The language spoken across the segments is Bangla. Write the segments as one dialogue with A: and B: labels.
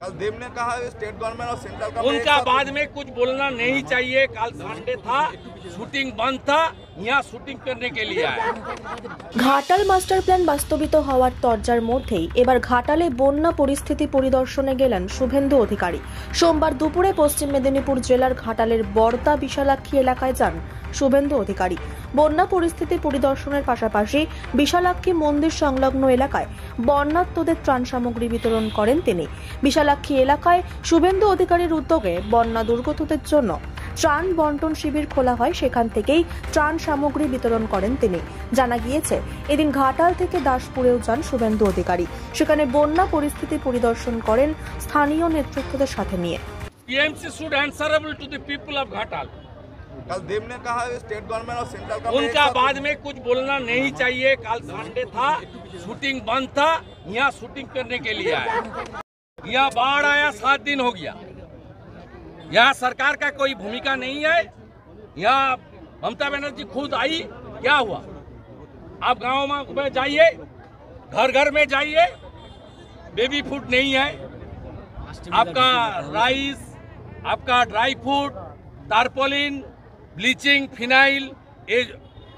A: कल देव ने कहा स्टेट गवर्नमेंट और सेंट्रल का
B: उनका बाद में कुछ बोलना नहीं चाहिए। कल संडे था, शूटिंग बंद था, यहाँ शूटिंग करने के लिए आया।
C: ঘাটাল মাস্টার প্ল্যান বাস্তবিত হওয়ার তরজার মধ্যেই এবার ঘাটালে বন্যা পরিস্থিতি পরিদর্শনে গেলেন শুভেন্দু অধিকারী। সোমবার দুপুরে পশ্চিম মেদিনীপুর জেলার ঘাটালের বর্দা বিশালাক্ষী এলাকায় যান শুভেন্দু অধিকারী। বন্যা পরিস্থিতি পরিদর্শনের পাশাপাশি বিশালাক্ষী মন্দির সংলগ্ন এলাকায় বন্যার্তদের ত্রাণ সামগ্রী বিতরণ করেন তিনি। বিশালাক্ষী এলাকায় শুভেন্দু অধিকারীর উদ্যোগে বন্যা দুর্গতদের জন্য ত্রাণ বন্টন শিবির খোলা হয়, সেখান থেকেই ত্রাণ সামগ্রী বিতরণ করেন তিনি। জানা গিয়েছে এদিন ঘাটাল থেকে দাসপুরেও যান শুভেন্দু অধিকারী, সেখানে বন্যা পরিস্থিতি পরিদর্শন করেন স্থানীয় নেতৃত্বদের সাথে নিয়ে।
B: PMC should answerable to the people of Ghatal.
A: कल देव ने कहा स्टेट गवर्नमेंट और सेंट्रल का
B: उनका बाद में कुछ बोलना नहीं चाहिए। कल संडे था, शूटिंग बंद था, यहाँ शूटिंग करने के लिए आया। यहाँ बाढ़ आया 7 दिन हो गया, यहाँ सरकार का कोई भूमिका नहीं है। यहाँ ममता बनर्जी खुद आई, क्या हुआ? आप गांव में जाइए, घर घर में जाइए, बेबी फूड नहीं है, आपका राइस, आपका dry fruit, tarpaulin, bleaching, phenyl, ये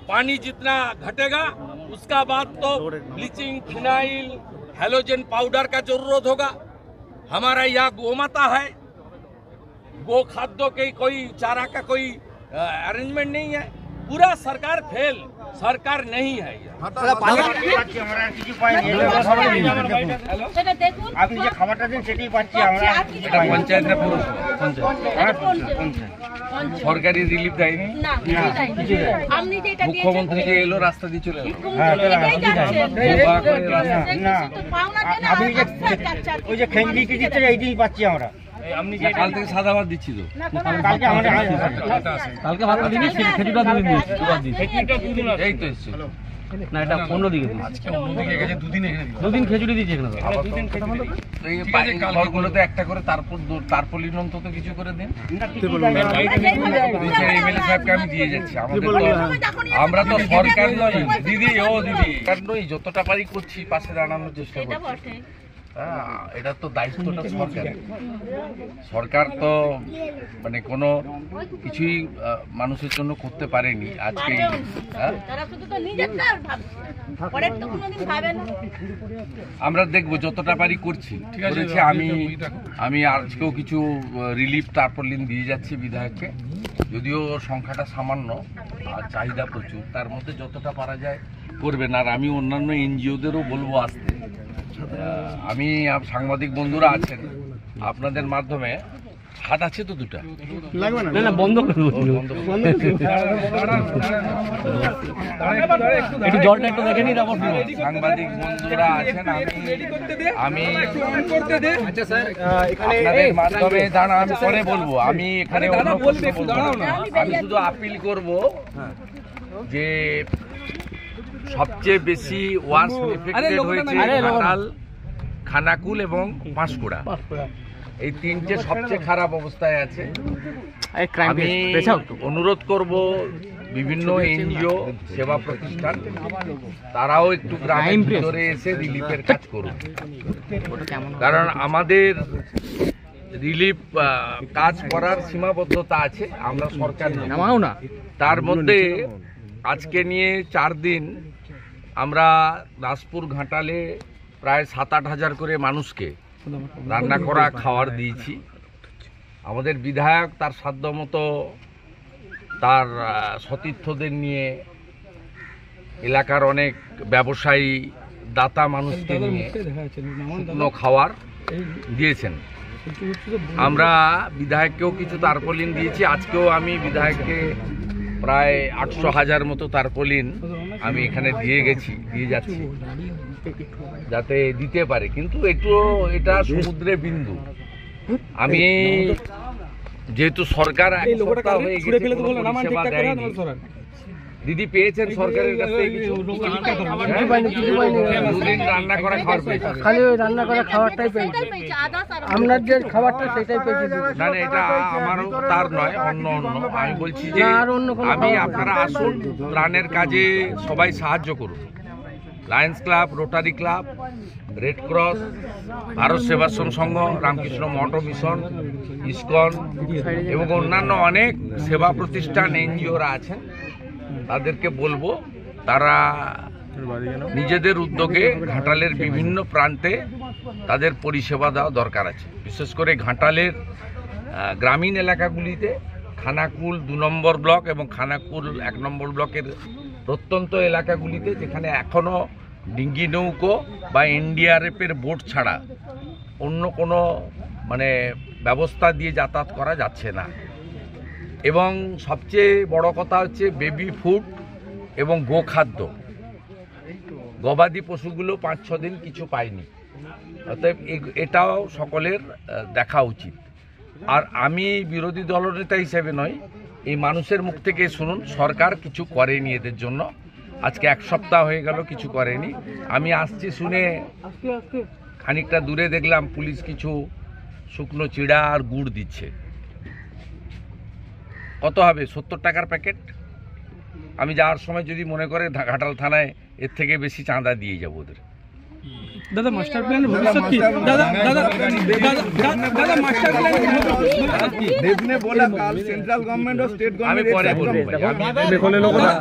B: पानी जितना घटेगा उसका बाद तो ब्लीचिंग, फिनाइल, हैलोजन पाउडर का जरूरत होगा। हमारा यहाँ गोमाता है, गो खाद्यों के कोई चारा का कोई अरेंजमेंट नहीं है। पूरा सरकार फेल, सरकार नहीं है। সরকারি রিলিফ দেয়নি, মুখ্যমন্ত্রী যে এলো রাস্তা দিয়ে চলে এলো।
D: ওই যে খেঙ্গি কি দিচ্ছে এইটাই পাচ্ছি আমরা।
B: কাল থেকে সাদা ভাত দিচ্ছি তো,
D: কালকে আমাদের
E: কালকে ভালো দিন খেজুরটা দুদিন
B: এই তো এসছে
E: না, এটা অন্য দিকে
B: আজকে অন্যদিকে গেছে,
E: দুদিন খেজুরি দিয়েছে এখানে।
B: ঘরগুলোতে একটা করে তারপলিন অন্তত কিছু করে দিন। এমএলএ সাহেবকে আমি দিয়ে যাচ্ছি। আমরা তো সরকার নই দিদি, ও দিদি নই, যতটা পারি করছি, পাশে দাঁড়ানোর চেষ্টা করছি। এটা তো দায়িত্বটা সরকারের। সরকার তো মানে কোনো কিছুই মানুষের জন্য করতে পারেনি আজকে। আমরা দেখবো যতটা পারি করছি, করেছি। আমি আজকেও কিছু রিলিফ তারপলিন দিয়ে যাচ্ছি বিধায়ককে, যদিও সংখ্যাটা সামান্য আর চাহিদা প্রচুর, তার মধ্যে যতটা পারা যায় করবেন। আর আমি অন্যান্য এনজিওদেরও বলবো আসতে। আমি সাংবাদিক বন্ধুরা আছেন, আপনাদের মাধ্যমে হাত আছে তো দুটা
E: লাগবে না, বন্ধ করে একটু জলটা একটু দেখে নিন।
B: সাংবাদিক বন্ধুরা আছেন, আমি আপনাদের মাধ্যমে জানা আমি পরে বলবো। আমি এখানে অন্য প্রশ্ন বলবো না, আমি শুধু আপিল করব যে সবচেয়ে বেশি ওয়ার্স্ট এফেক্টেড হয়েছে ঘাটাল, খানাকুল এবং পাঁশকুড়া। এই তিনটে সবচেয়ে খারাপ অবস্থায় আছে। আমি অনুরোধ করব বিভিন্ন এনজিও, সেবা প্রতিষ্ঠান, তারাও একটু গ্রামের ভিতরে এসে রিলিফের কাজ করুন। কারণ আমাদের রিলিফ কাজ করার সীমাবদ্ধতা আছে, আমরা সরকার না। তার মধ্যে আজকে নিয়ে 4 দিন আমরা দাসপুর ঘাটালে প্রায় 7-8 হাজার করে মানুষকে রান্না করা খাবার দিয়েছি। আমাদের বিধায়ক তার সাধ্যমতো তার সতীর্থদের নিয়ে, এলাকার অনেক ব্যবসায়ী দাতা মানুষকে নিয়ে শুকনো খাবার দিয়েছেন। আমরা বিধায়ককেও কিছু তারপলিন দিয়েছি। আজকেও আমি বিধায়ককে প্রায় 800,000 মতো তারপলিন আমি এখানে দিয়ে যাচ্ছি, যাতে দিতে পারে। কিন্তু এটা সমুদ্রে বিন্দু। আমি যেহেতু সরকার এক সপ্তাহ হয়ে গেছে পরিষেবা দেয়নি। দিদি পেয়েছেন সরকারের কাছ থেকে কিছু? দুদিন রান্না করা খাবার পেয়েছি,
D: খালি ওই রান্না করা খাবারটাই পেয়েছি। আপনার যে খাবারটা সেটাই পেয়েছি।
B: না না, এটা আমারও তার নয়, অন্য আমি বলছি যে আপনারা আসুন, ত্রাণের কাজে সবাই সাহায্য করুন। Lions Club, Rotary Club, Red Cross, Bharat Sevashram Sangha, Ramakrishna Math Mission, ISKCON এবং অন্যান্য অনেক সেবা প্রতিষ্ঠান এনজিওরা আছেন। তাদেরকে বলবো তারা নিজেদের উদ্যোগে ঘাটালের বিভিন্ন প্রান্তে তাদের পরিষেবা দেওয়া দরকার আছে। বিশেষ করে ঘাটালের গ্রামীণ এলাকাগুলিতে খানাকুল 2 নম্বর ব্লক এবং খানাকুল 1 নম্বর ব্লকের প্রত্যন্ত এলাকাগুলিতে যেখানে এখনও ডিঙ্গি নৌকো বা এনডিআরএফের বোট ছাড়া অন্য কোনো ব্যবস্থা দিয়ে যাতায়াত করা যাচ্ছে না। এবং সবচেয়ে বড় কথা হচ্ছে বেবি ফুড এবং গোখাদ্য, গবাদি পশুগুলো 5-6 দিন কিছু পায়নি। অতএব এটাও সকলের দেখা উচিত। আর আমি বিরোধী দলনেতা হিসেবে নয়, এই মানুষের মুখ থেকে শুনুন সরকার কিছু করেনি এদের জন্য। আজকে 1 সপ্তাহ হয়ে গেল কিছু করেনি। আমি আসছি শুনে খানিকটা দূরে দেখলাম পুলিশ কিছু শুকনো চিড়া আর গুড় দিচ্ছে। কত হবে? 70 টাকার প্যাকেট। আমি যাওয়ার সময় যদি মনে করে ঘাটাল থানায় এর থেকে বেশি চাঁদা দিয়ে যাবো ওদের।
D: দাদা মাস্টার প্ল্যান ভবিষ্যৎ কি? দাদা মাস্টার প্ল্যান
A: देव ने बोला कल सेंट्रल गवर्नमेंट और स्टेट
B: আমি
A: गवर्नमेंट
B: পরে বলবো ভাই।